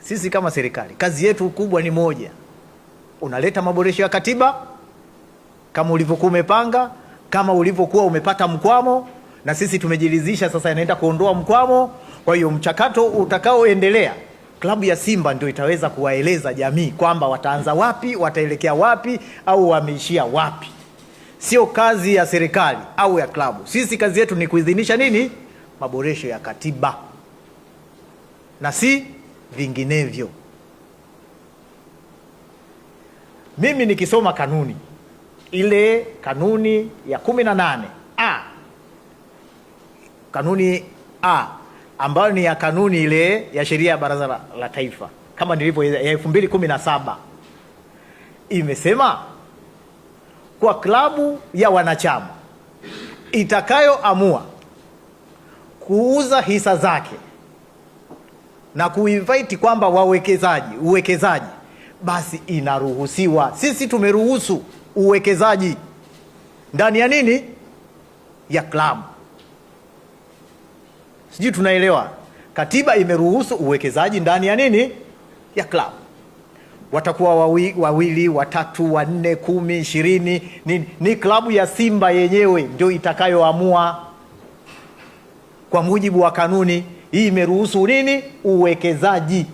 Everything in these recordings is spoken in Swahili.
sisi kama serikali kazi yetu kubwa ni moja, unaleta maboresho ya katiba kama ulivyokuwa umepanga, kama ulivyokuwa umepata mkwamo, na sisi tumejiridhisha sasa inaenda kuondoa mkwamo. Kwa hiyo mchakato utakaoendelea, klabu ya Simba ndio itaweza kuwaeleza jamii kwamba wataanza wapi, wataelekea wapi, au wameishia wapi. Sio kazi ya serikali au ya klabu. Sisi kazi yetu ni kuidhinisha nini? Maboresho ya katiba, na si vinginevyo. Mimi nikisoma kanuni ile, kanuni ya 18 kanuni ambayo ni ya kanuni ile ya sheria ya Baraza la Taifa kama nilivyo ya 2017, imesema kwa klabu ya wanachama itakayoamua kuuza hisa zake na kuinvite kwamba uwekezaji, basi inaruhusiwa. Sisi tumeruhusu uwekezaji ndani ya nini? Ya klabu. Sijui tunaelewa. Katiba imeruhusu uwekezaji ndani ya nini? Ya klabu. Watakuwa wawili, watatu, 4, 10, 20. Ni klabu ya Simba yenyewe ndio itakayoamua kwa mujibu wa kanuni. Hii imeruhusu nini? Uwekezaji.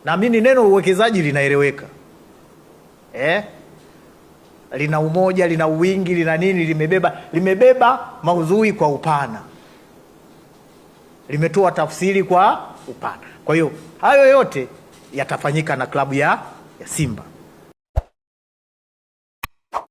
Na mimi neno uwekezaji linaeleweka. Lina umoja, lina wingi, lina nini, limebeba maudhui kwa upana. Limetoa tafsiri kwa upana. Kwa hiyo hayo yote yatafanyika na klabu ya Simba.